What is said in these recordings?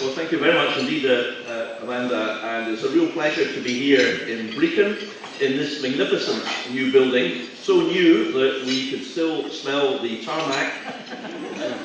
Well, thank you very much indeed, Amanda, and it's a real pleasure to be here in Brecon, in this magnificent new building, so new that we could still smell the tarmac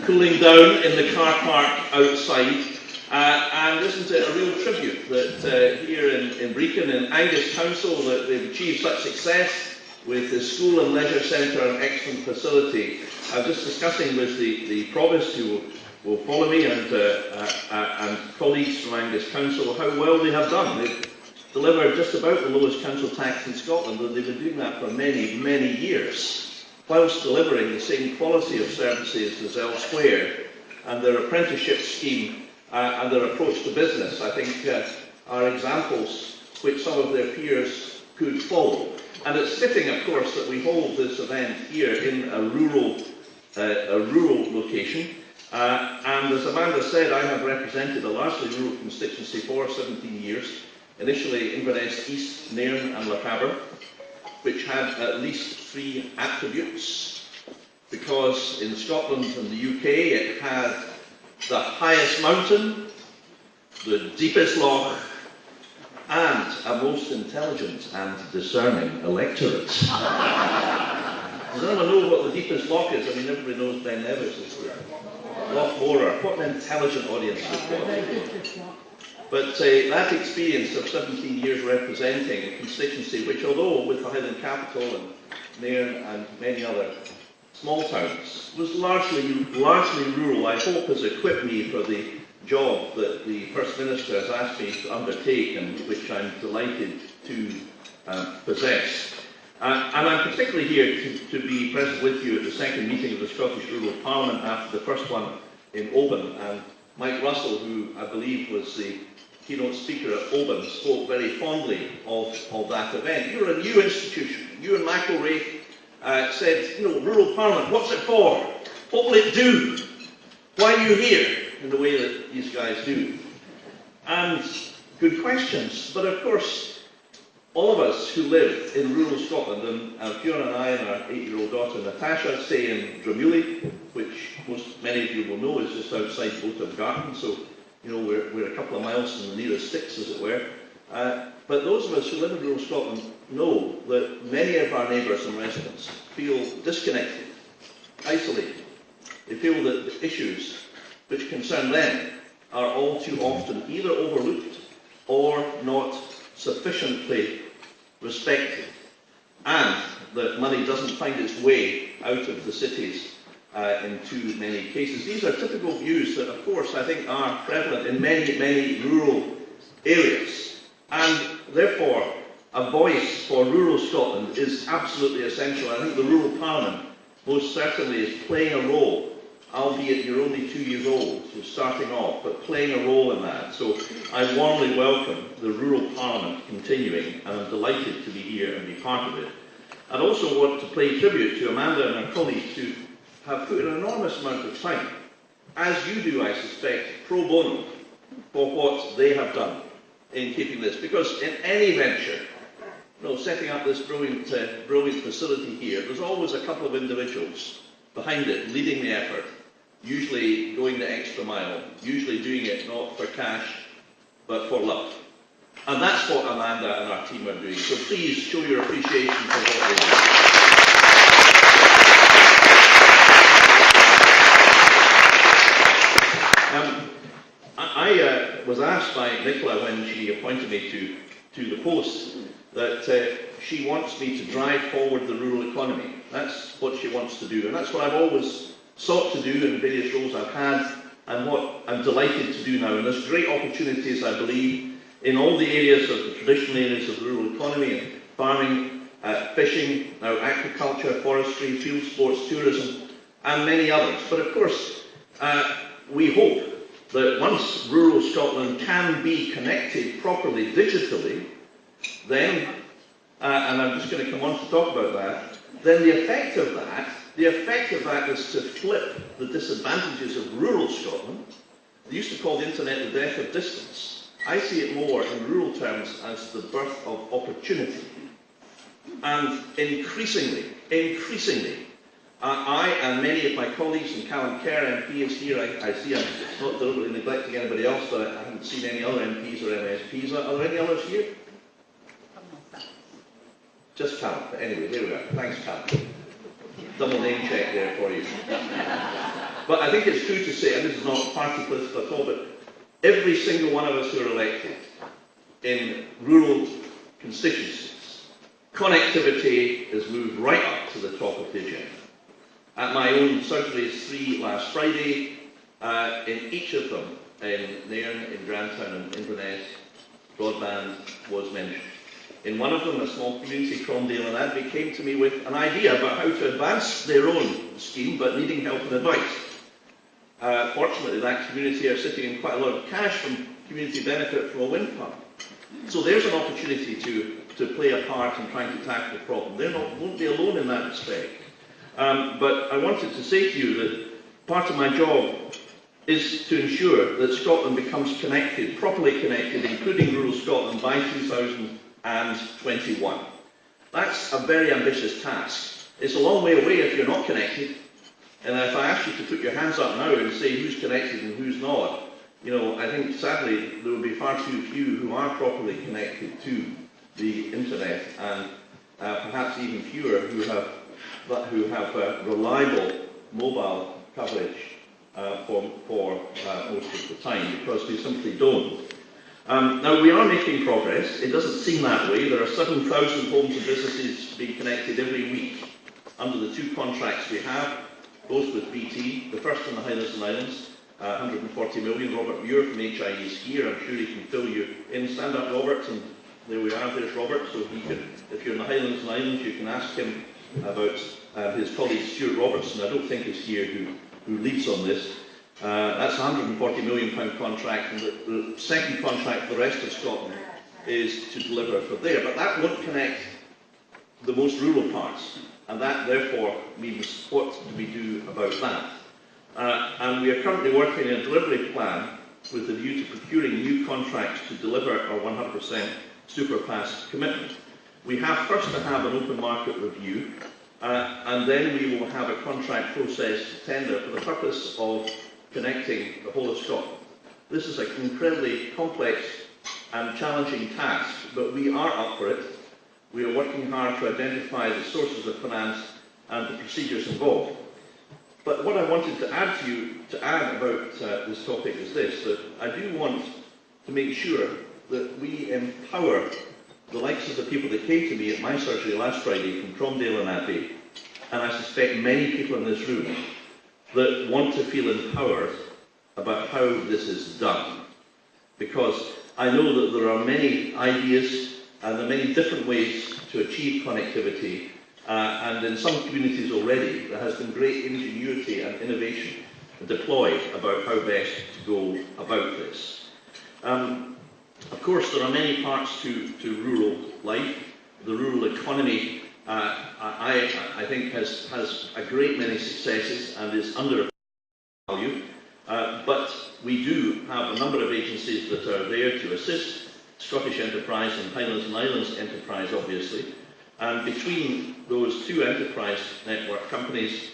cooling down in the car park outside. And isn't it a real tribute that here in Brecon, in Angus Council, that they've achieved such success with the school and leisure centre, an excellent facility. I was just discussing with the Provost, who will follow me, and colleagues from Angus Council, how well they have done. They've delivered just about the lowest council tax in Scotland, and they've been doing that for many, many years, whilst delivering the same quality of services as elsewhere. And their apprenticeship scheme and their approach to business, I think, are examples which some of their peers could follow. And it's fitting, of course, that we hold this event here in a rural location. And as Amanda said, I have represented a largely rural constituency for 17 years, initially Inverness East, Nairn and Lochaber, which had at least 3 attributes, because in Scotland and the UK it had the highest mountain, the deepest loch, and a most intelligent and discerning electorate. Does anyone know what the deepest loch is? I mean, everybody knows Ben Nevis is the Loch Morar. What an intelligent audience we've got. But that experience of 17 years representing a constituency which, although with the Highland capital and Nairn and many other small towns, was largely rural, I hope has equipped me for the job that the First Minister has asked me to undertake, and which I'm delighted to possess. And I'm particularly here to be present with you at the second meeting of the Scottish Rural Parliament after the first one in Oban. And Mike Russell, who I believe was the keynote speaker at Oban, spoke very fondly of that event. You're a new institution. You and McElraith said, you know, Rural Parliament, what's it for? What will it do? Why are you here? In the way that these guys do. And good questions. But of course, all of us who live in rural Scotland, and Fiona and I and our 8-year-old daughter Natasha stay in Dramulli, which many of you will know is just outside Bowton Garden, so you know we're a couple of miles from the nearest sticks, as it were. But those of us who live in rural Scotland know that many of our neighbours and residents feel disconnected, isolated. They feel that the issues which concern them are all too often either overlooked or not sufficiently respected, and that money doesn't find its way out of the cities in too many cases. These are typical views that, of course, I think are prevalent in many, many rural areas, and therefore a voice for rural Scotland is absolutely essential. I think the Rural Parliament most certainly is playing a role, albeit you're only 2 years old, so starting off, but playing a role in that. So I warmly welcome the Rural Parliament continuing, and I'm delighted to be here and be part of it. I'd also want to pay tribute to Amanda and her colleagues who have put an enormous amount of time, as you do, I suspect, pro bono, for what they have done in keeping this. Because in any venture, you know, setting up this brilliant facility here, there's always a couple of individuals behind it, leading the effort, usually going the extra mile, usually doing it not for cash, but for love. And that's what Amanda and our team are doing. So please show your appreciation for what they do. I was asked by Nicola when she appointed me to the post that she wants me to drive forward the rural economy. That's what she wants to do, and that's what I've always sought to do in various roles I've had, and what I'm delighted to do now. And there's great opportunities, I believe, in all the areas of the traditional areas of the rural economy, and farming, fishing, now agriculture, forestry, field sports, tourism, and many others. But of course, we hope that once rural Scotland can be connected properly digitally, then, and I'm just going to come on to talk about that, then the effect of that is to flip the disadvantages of rural Scotland. They used to call the internet the death of distance. I see it more in rural terms as the birth of opportunity. And increasingly, I and many of my colleagues, and Callum Kerr MP is here, I see I'm not deliberately neglecting anybody else, but I haven't seen any other MPs or MSPs. Are there any others here? Just Callum, but anyway, there we are. Thanks, Callum. Double name check there for you. But I think it's true to say, and this is not party political at all, but every single one of us who are elected in rural constituencies, connectivity is moved right up to the top of the agenda. At my own surgeries 3 last Friday, in each of them, in Nairn, in Grantown and Inverness, broadband was mentioned. In one of them, a small community, Cromdale and Adby, came to me with an idea about how to advance their own scheme, but needing help and advice. Fortunately, that community are sitting in quite a lot of cash from community benefit from a wind farm. So there's an opportunity to play a part in trying to tackle the problem. They won't be alone in that respect. But I wanted to say to you that part of my job is to ensure that Scotland becomes connected, properly connected, including rural Scotland, by 2021. That's a very ambitious task. It's a long way away if you're not connected. And if I ask you to put your hands up now and say who's connected and who's not, I think sadly there will be far too few who are properly connected to the internet, and perhaps even fewer who have reliable mobile coverage for most of the time, because we simply don't. Now, we are making progress. It doesn't seem that way. There are 7,000 homes and businesses being connected every week under the 2 contracts we have, both with BT, the first in the Highlands and Islands, 140 million. Robert Muir from HIE is here. I'm sure he can fill you in. Stand up, Robert, and there we are. There's Robert. So he can, if you're in the Highlands and Islands, you can ask him about his colleague Stuart Robertson. I don't think he's here, who leads on this. That's a £140 million contract, and the second contract for the rest of Scotland is to deliver for there. But that won't connect the most rural parts, and that therefore means what do we do about that? And we are currently working in a delivery plan with a view to procuring new contracts to deliver our 100% superpass commitment. We have first to have an open market review, and then we will have a contract process to tender for the purpose of connecting the whole of Scotland. This is an incredibly complex and challenging task, but we are up for it. We are working hard to identify the sources of finance and the procedures involved. But what I wanted to add about this topic is this, that I do want to make sure that we empower the likes of the people that came to me at my surgery last Friday from Cromdale and Adby, and I suspect many people in this room that want to feel empowered about how this is done. Because I know that there are many ideas and there are many different ways to achieve connectivity, and in some communities already there has been great ingenuity and innovation deployed about how best to go about this. Of course, there are many parts to rural life. The rural economy, I think, has a great many successes and is undervalued. But we do have a number of agencies that are there to assist Scottish Enterprise and Highlands and Islands Enterprise, obviously. And between those 2 enterprise network companies,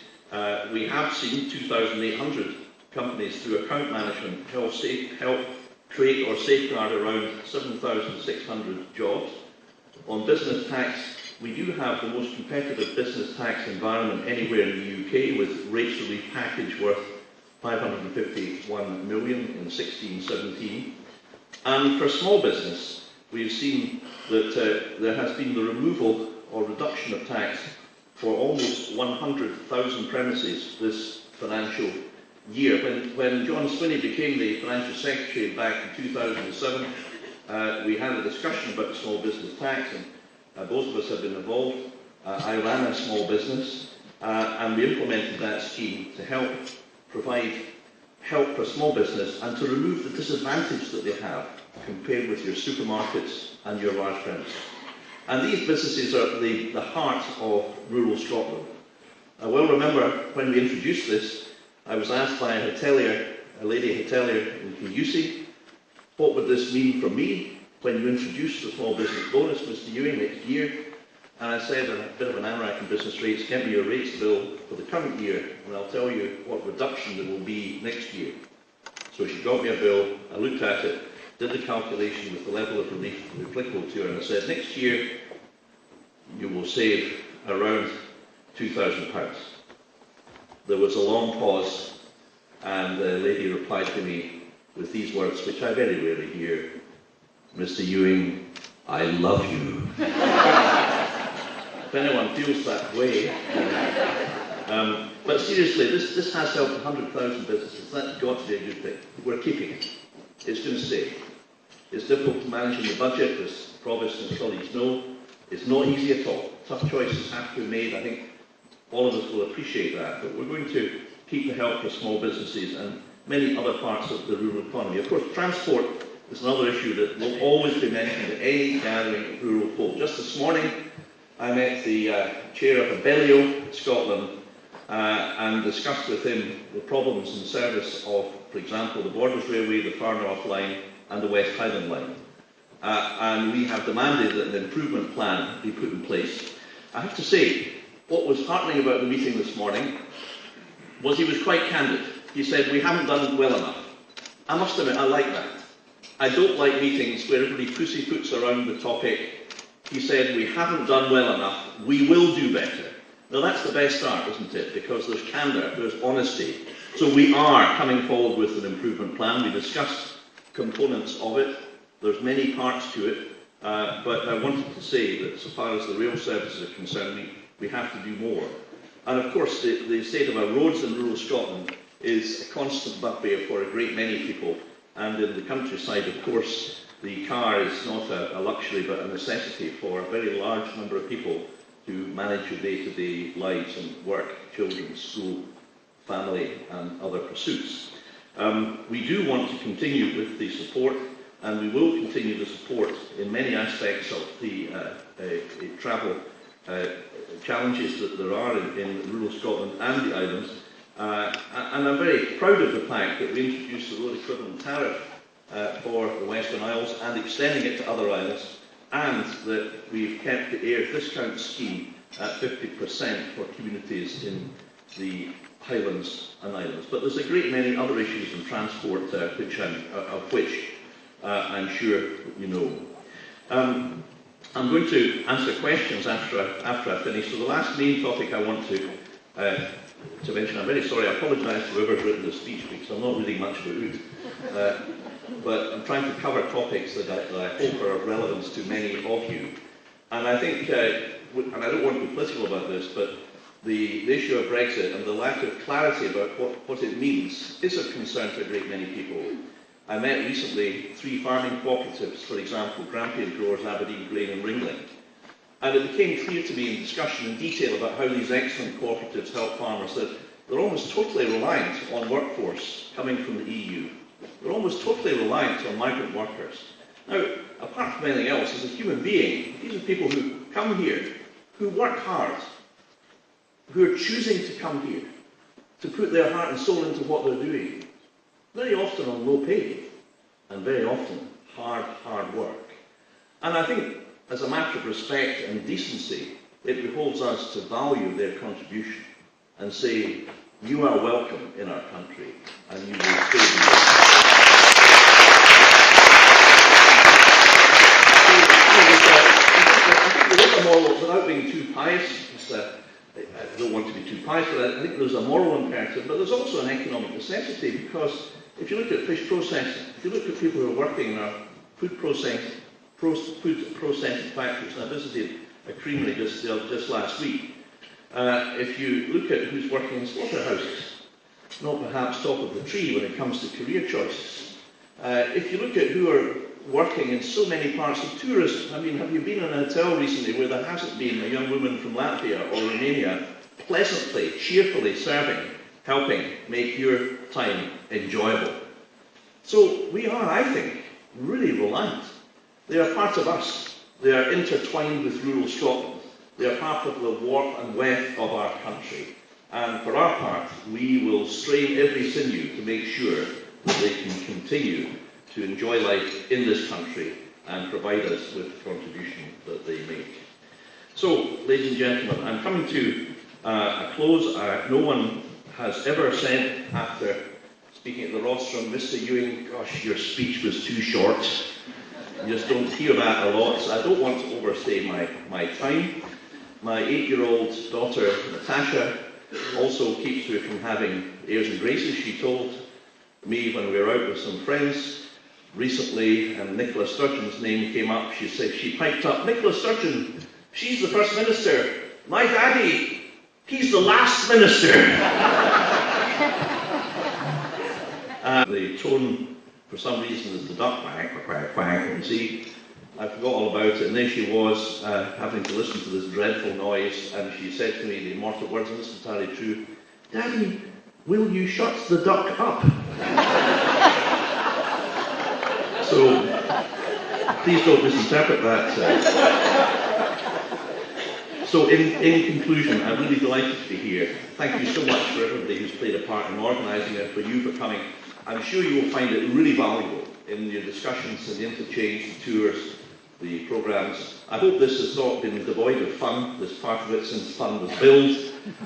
we have seen 2,800 companies through account management help create or safeguard around 7,600 jobs. On business tax, we do have the most competitive business tax environment anywhere in the UK, with rates relief package worth 551 million in 16-17. And for small business, we've seen that there has been the removal or reduction of tax for almost 100,000 premises this financial year. When John Swinney became the Financial Secretary back in 2007, we had a discussion about the small business tax, and both of us have been involved. I ran a small business, and we implemented that scheme to provide help for small business and to remove the disadvantage that they have compared with your supermarkets and your large premises. And these businesses are the heart of rural Scotland. I well remember when we introduced this, I was asked by a hotelier, a lady hotelier in Keynote, what would this mean for me when you introduce the small business bonus, Mr. Ewing, next year? and I said, a bit of an anorak in business rates, get me your rates bill for the current year, and I'll tell you what reduction there will be next year. So she got me a bill, I looked at it, did the calculation with the level of relief applicable to her, and I said, next year you will save around £2,000. There was a long pause, and the lady replied to me with these words, which I very rarely hear: Mr. Ewing, I love you. If anyone feels that way, but seriously, this has helped 100,000 businesses. That's got to be a good thing. We're keeping it. It's going to stay. It's difficult to manage in the budget, as Provost and colleagues know. It's not easy at all. Tough choices have to be made. I think all of us will appreciate that. But we're going to keep the help for small businesses and many other parts of the rural economy. Of course, transport is another issue that will always be mentioned at any gathering of rural folk. Just this morning, I met the chair of Abellio, Scotland, and discussed with him the problems in service of, for example, the Borders Railway, the Far North Line, and the West Highland Line. And we have demanded that an improvement plan be put in place. I have to say, what was heartening about the meeting this morning was he was quite candid. He said, we haven't done well enough. I must admit, I like that. I don't like meetings where everybody pussyfoots around the topic. He said, we haven't done well enough, we will do better. Now that's the best start, isn't it? Because there's candour, there's honesty. So we are coming forward with an improvement plan. We discussed components of it. There's many parts to it. But I wanted to say that so far as the rail services are concerned, we have to do more. And of course, the state of our roads in rural Scotland is a constant bugbear for a great many people. And in the countryside, of course, the car is not a luxury but a necessity for a very large number of people to manage your day-to-day lives and work, children, school, family and other pursuits. We do want to continue with the support, and we will continue the support in many aspects of the travel challenges that there are in rural Scotland and the islands. And I'm very proud of the fact that we introduced the road equivalent tariff for the Western Isles and extending it to other islands, and that we've kept the air discount scheme at 50% for communities in the Highlands and Islands. But there's a great many other issues in transport of which I'm sure you know. I'm going to answer questions after I finish. So the last main topic I want to mention, I'm very sorry, I apologise to whoever's written the speech because I'm not reading much about it. But I'm trying to cover topics that I hope are of relevance to many of you. And I think, and I don't want to be political about this, but the issue of Brexit and the lack of clarity about what it means is of concern to a great many people. I met recently 3 farming cooperatives, for example, Grampian Growers, Aberdeen Grain and Ringling. And it became clear to me in discussion in detail about how these excellent cooperatives help farmers that they're almost totally reliant on workforce coming from the EU. They're almost totally reliant on migrant workers. Now, apart from anything else, as a human being, these are people who come here, who work hard, who are choosing to come here, to put their heart and soul into what they're doing, very often on low pay, and very often hard work. And I think, as a matter of respect and decency, it behoves us to value their contribution and say, you are welcome in our country, and you will stay here. I think there is a moral, without being too pious, I don't want to be too pious, but I think there's a moral imperative, but there's also an economic necessity, because if you look at fish processing, if you look at people who are working in our food processing factories, and I visited a creamery just last week, if you look at who's working in slaughterhouses, not perhaps top of the tree when it comes to career choices. If you look at who are working in so many parts of tourism, I mean, have you been in a hotel recently where there hasn't been a young woman from Latvia or Romania pleasantly, cheerfully serving, helping make your time enjoyable? So we are, I think, really reliant. They are part of us. They are intertwined with rural Scotland. They are part of the warmth and weft of our country. And for our part, we will strain every sinew to make sure that they can continue to enjoy life in this country and provide us with the contribution that they make. So, ladies and gentlemen, I'm coming to a close. No one has ever said after speaking at the rostrum, Mr. Ewing, gosh, your speech was too short. You just don't hear that a lot, so I don't want to overstay my time. My 8-year-old daughter, Natasha, also keeps me from having airs and graces. She told me when we were out with some friends recently, and Nicola Sturgeon's name came up, she piped up, "Nicola Sturgeon, she's the First Minister. My daddy, he's the last Minister." The tone, for some reason, is the duck quack, quack, quack. You see, I forgot all about it, and there she was, having to listen to this dreadful noise, and she said to me the immortal words, and this is entirely true, "Daddy, will you shut the duck up?" So, please don't misinterpret that. So, in conclusion, I'm really delighted to be here. Thank you so much for everybody who's played a part in organising it, for you for coming. I'm sure you will find it really valuable in your discussions and the interchange, the tours, the programmes. I hope this has not been devoid of fun, this part of it, since fun was billed.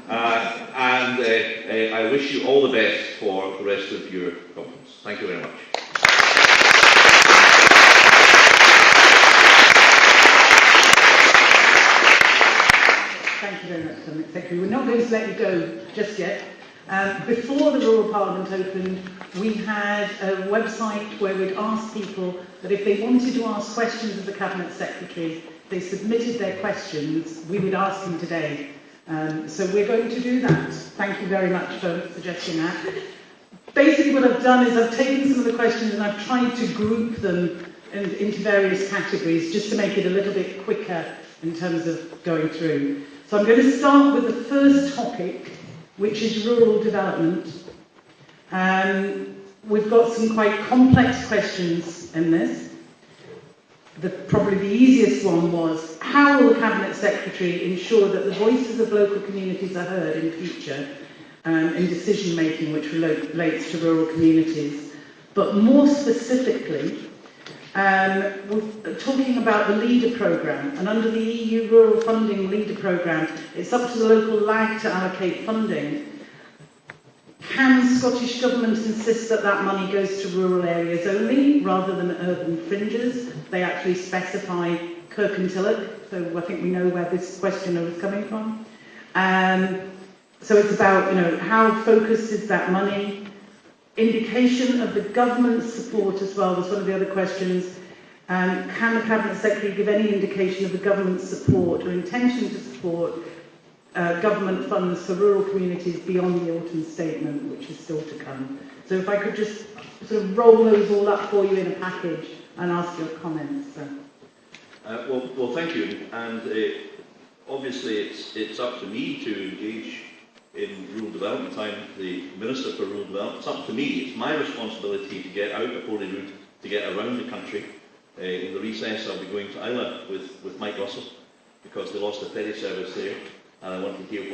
And I wish you all the best for the rest of your conference. Thank you very much. Thank you very much, Dominic Secretary. We're not going to let you go just yet. Before the Rural Parliament opened, we had a website where we'd ask people that if they wanted to ask questions of the Cabinet Secretary, they submitted their questions, we would ask them today. So we're going to do that. Thank you very much for suggesting that. Basically what I've done is I've taken some of the questions and I've tried to group them into various categories just to make it a little bit quicker in terms of going through. So I'm going to start with the first topic, which is rural development. We've got some quite complex questions in this. Probably the easiest one was, how will the Cabinet Secretary ensure that the voices of local communities are heard in future in decision making which relates to rural communities? But more specifically, we're talking about the LEADER programme, and under the EU Rural Funding LEADER programme, it's up to the local LAG to allocate funding. Can Scottish Government insist that that money goes to rural areas only, rather than urban fringes? They actually specify Kirkintilloch, so I think we know where this questioner is coming from. So it's about, how focused is that money? Indication of the government's support as well was one of the other questions. Can the Cabinet Secretary give any indication of the government's support or intention to support government funds for rural communities beyond the autumn statement, which is still to come? So if I could just sort of roll those all up for you in a package and ask your comments. Well, thank you. And obviously it's up to me to engage in rural development. I'm the Minister for Rural Development. It's up to me. It's my responsibility to get out of Holyrood, to get around the country. In the recess, I'll be going to Islay with Mike Russell, because they lost a ferry service there, and I want to hear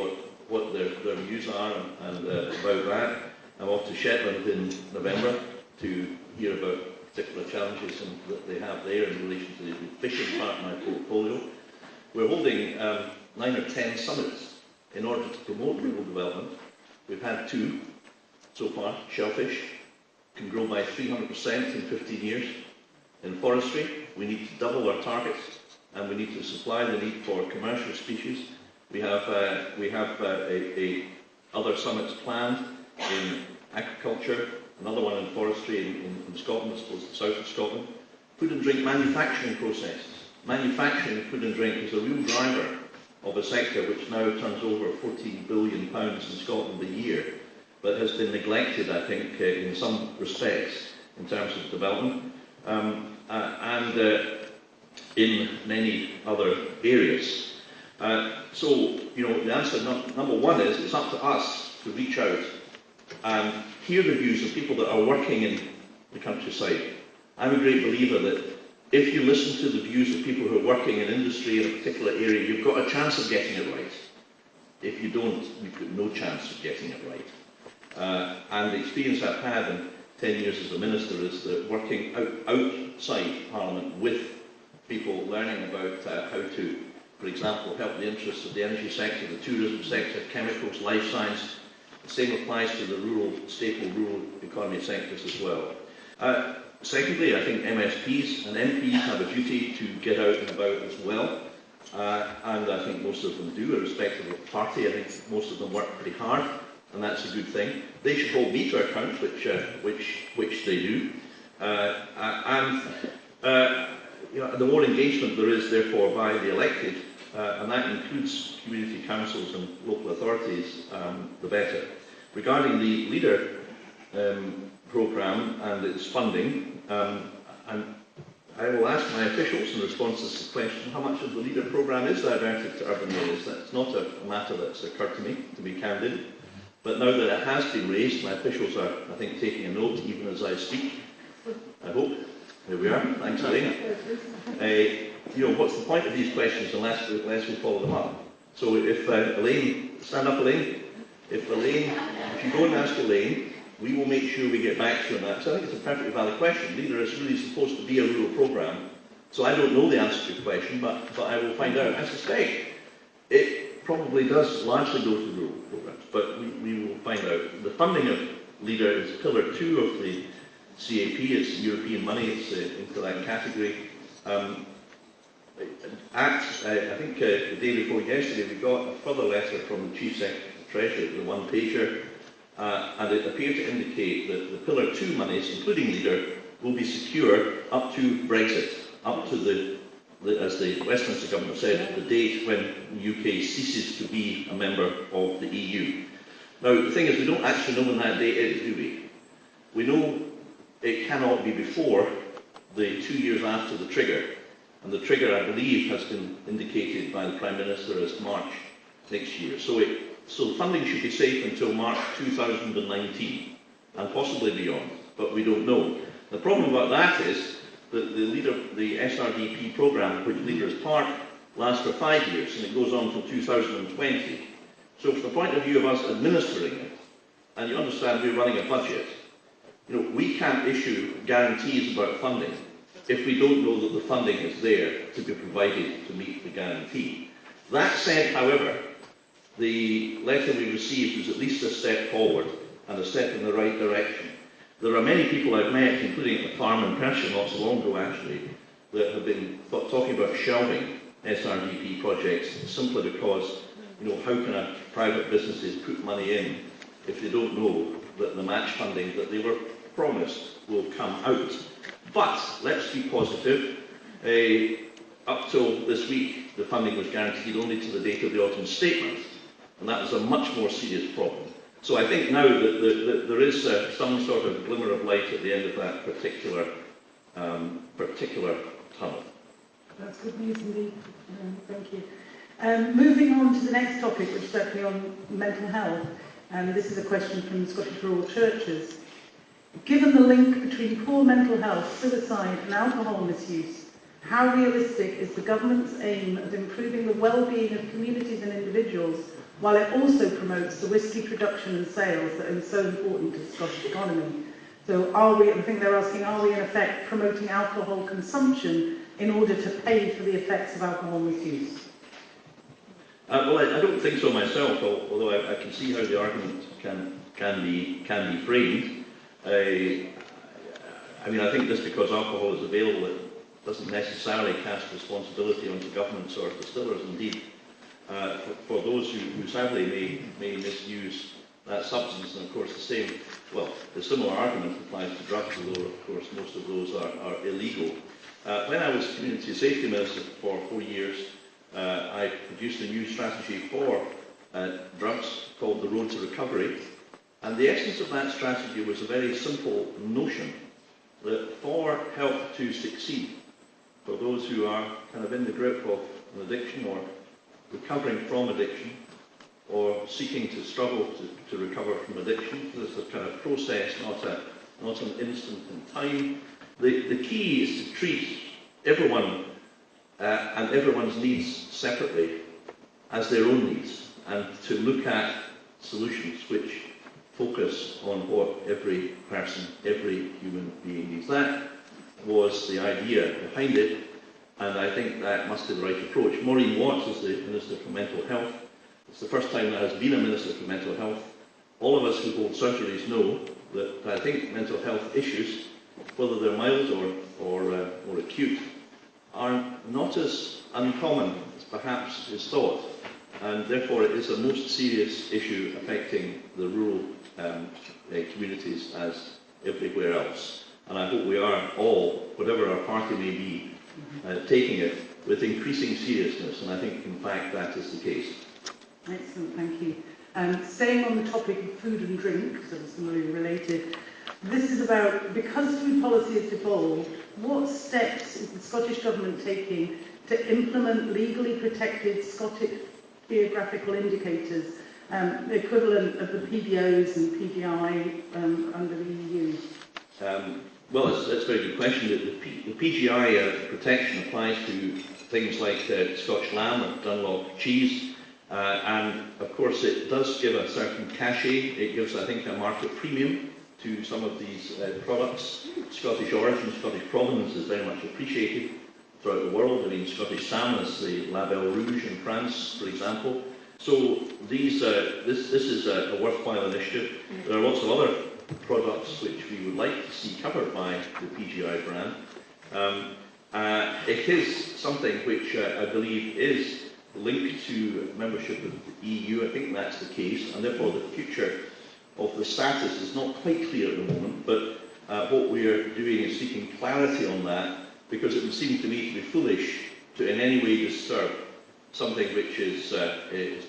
what their views are and about that. I'm off to Shetland in November to hear about particular challenges that they have there in relation to the fishing part of my portfolio. We're holding 9 or 10 summits in order to promote rural development. We've had 2 so far. Shellfish can grow by 300% in 15 years. In forestry, we need to double our targets, and we need to supply the need for commercial species. We have other summits planned in agriculture, another one in forestry in Scotland, I suppose the south of Scotland. Food and drink manufacturing processes. Manufacturing of food and drink is a real driver of a sector which now turns over £14 billion in Scotland a year, but has been neglected, I think, in some respects in terms of development, and in many other areas. So, the answer number one is it's up to us to reach out and hear the views of people that are working in the countryside. I'm a great believer that if you listen to the views of people who are working in industry in a particular area, you've got a chance of getting it right. If you don't, you've got no chance of getting it right. And the experience I've had in 10 years as a minister is that working outside Parliament with people, learning about how to for example, help the interests of the energy sector, the tourism sector, chemicals, life science. The same applies to the staple rural economy sectors as well. Secondly, I think MSPs and MPs have a duty to get out and about as well. And I think most of them do, irrespective of party. I think most of them work pretty hard, and that's a good thing. They should hold me to account, which they do. The more engagement there is, therefore, by the elected, and that includes community councils and local authorities, the better. Regarding the LEADER programme and its funding, I will ask my officials in response to this question how much of the LEADER programme is diverted to urban areas. That's not a matter that's occurred to me, to be candid. But now that it has been raised, my officials are, I think, taking a note even as I speak. I hope. Here we are. Thanks, Elaine. What's the point of these questions unless we follow them up? So if Elaine, stand up, Elaine. If you go and ask Elaine, we will make sure we get back to you on that. So I think it's a perfectly valid question. LEADER is really supposed to be a rural programme. So I don't know the answer to your question, but I will find out. I suspect it probably does largely go to rural programmes, but we will find out. The funding of LEADER is Pillar 2 of the CAP. It's European money. It's into that category. I think the day before yesterday we got a further letter from the Chief Secretary of the Treasury, the one-pager, and it appeared to indicate that the Pillar 2 monies, including LEADER, will be secure up to Brexit, up to as the Westminster Government said, the date when the UK ceases to be a member of the EU. Now, the thing is, we don't actually know when that date is, do we? We know it cannot be before the 2 years after the trigger. And the trigger, I believe, has been indicated by the Prime Minister as March next year. So funding should be safe until March 2019, and possibly beyond, but we don't know. The problem about that is that the SRDP programme, which LEADER is part, lasts for 5 years, and it goes on until 2020. So from the point of view of us administering it, and you understand we're running a budget, we can't issue guarantees about funding if we don't know that the funding is there to be provided to meet the guarantee. That said, however, the letter we received was at least a step forward and a step in the right direction. There are many people I've met, including at the farm in Pershing not so long ago actually, that have been talking about shelving SRDP projects simply because, how can private businesses put money in if they don't know that the match funding that they were promised will come out. But let's be positive. Up till this week, the funding was guaranteed only to the date of the autumn statement, and that was a much more serious problem. So I think now that there is some sort of glimmer of light at the end of that particular tunnel. That's good news indeed. Thank you. Moving on to the next topic, which is certainly on mental health, and this is a question from Scottish Rural Churches. Given the link between poor mental health, suicide and alcohol misuse, how realistic is the government's aim of improving the well-being of communities and individuals while it also promotes the whisky production and sales that are so important to the Scottish economy? So I think they're asking, are we in effect promoting alcohol consumption in order to pay for the effects of alcohol misuse? Well, I don't think so myself, although I can see how the argument can be framed. I think just because alcohol is available, it doesn't necessarily cast responsibility onto governments or distillers. Indeed, for those who sadly may misuse that substance, and of course the similar argument applies to drugs, although of course most of those are illegal. When I was Community Safety Minister for 4 years, I produced a new strategy for drugs called the Road to Recovery. And the essence of that strategy was a very simple notion that for help to succeed, for those who are kind of in the grip of an addiction or recovering from addiction or seeking to struggle to recover from addiction, this is a kind of process, not an instant in time. The key is to treat everyone and everyone's needs separately as their own needs, and to look at solutions which focus on what every person, every human being needs. That was the idea behind it, and I think that must be the right approach. Maureen Watts is the Minister for Mental Health. It's the first time there has been a Minister for Mental Health. All of us who hold surgeries know that I think mental health issues, whether they're mild or acute, are not as uncommon as perhaps is thought, and therefore it is a most serious issue affecting the rural communities as everywhere else. And I hope we are all, whatever our party may be, taking it with increasing seriousness, and I think in fact that is the case. Excellent, thank you. Staying on the topic of food and drink, so similarly related, this is about, because food policy has evolved, what steps is the Scottish Government taking to implement legally protected Scottish geographical indicators, the equivalent of the PBOs and PGI under the EU? Well, that's a very good question. The PGI protection applies to things like Scotch lamb or Dunlop cheese, and of course it does give a certain cachet. It gives, I think, a market premium to some of these products. Scottish origin, Scottish provenance is very much appreciated throughout the world. I mean, Scottish salmon is the Label Rouge in France, for example. So this is a worthwhile initiative. There are lots of other products which we would like to see covered by the PGI brand. It is something which I believe is linked to membership of the EU. I think that's the case, and therefore the future of the status is not quite clear at the moment, but what we are doing is seeking clarity on that, because it would seem to me to be foolish to in any way disturb something which is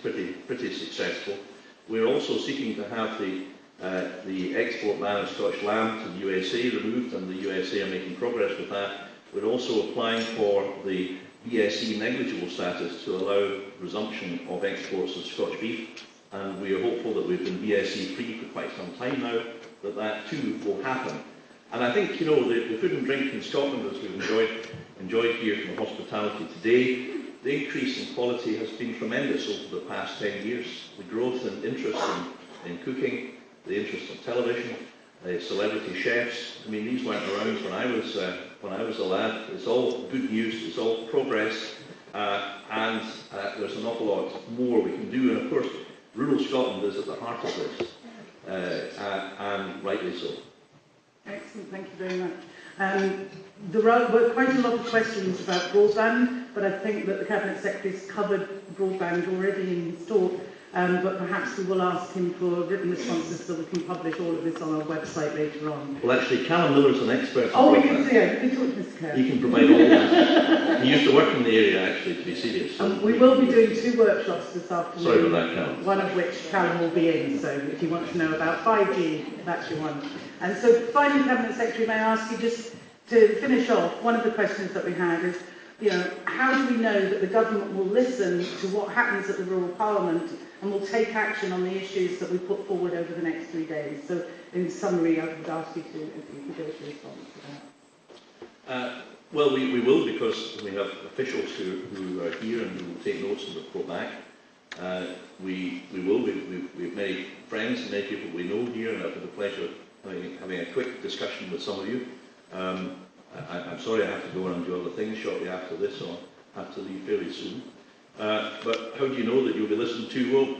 pretty successful. We're also seeking to have the export ban of Scotch lamb to the USA removed, and the USA are making progress with that. We're also applying for the BSE negligible status to allow resumption of exports of Scotch beef, and we are hopeful that we've been BSE free for quite some time now, that too will happen. And I think, you know, the food and drink in Scotland, as we've enjoyed here from the hospitality today, the increase in quality has been tremendous over the past 10 years. The growth and interest in cooking, the interest in television, celebrity chefs. I mean, these weren't around when I was a lad. It's all good news, it's all progress, and there's an awful lot more we can do. And of course, rural Scotland is at the heart of this, and rightly so. Excellent, thank you very much. There were quite a lot of questions about broadband, but I think that the Cabinet Secretary's covered broadband already in his talk, but perhaps we will ask him for written responses so we can publish all of this on our website later on. Well, actually, Callum Miller's an expert on broadband. We can see it. We can talk to Mr. Kerr. He can provide all this. He used to work in the area, actually, to be serious. So. We will be doing 2 workshops this afternoon. Sorry about that, Callum. One of which Callum will be in, so if you want to know about 5G, that's your one. And so finally, Cabinet Secretary, may I ask you just to finish off, one of the questions that we had is, you know, how do we know that the government will listen to what happens at the rural parliament and will take action on the issues that we put forward over the next 3 days? So in summary, I would ask you to, if you could give us a response to that. Well, we will, because we have officials who are here and who will take notes and report back. We will. We have many friends and many people we know here, and I've had the pleasure of having a quick discussion with some of you. I'm sorry I have to go and do other things shortly after this, so I have to leave fairly soon. But how do you know that you'll be listened to? Well,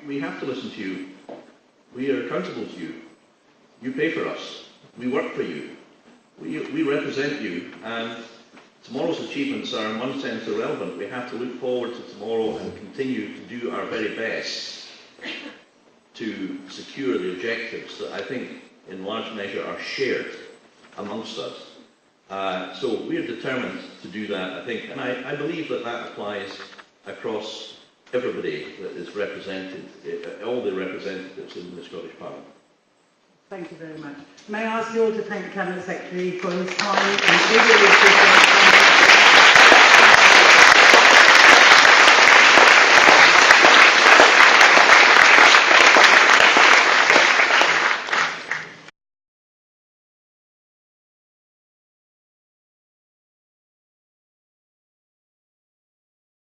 we have to listen to you. We are accountable to you. You pay for us. We work for you. We represent you, and tomorrow's achievements are in one sense irrelevant. We have to look forward to tomorrow and continue to do our very best to secure the objectives that I think in large measure are shared amongst us. So we're determined to do that, I think, and I believe that applies across everybody that is represented, all the representatives in the Scottish Parliament. Thank you very much. May I ask you all to thank the Cabinet Secretary for his time and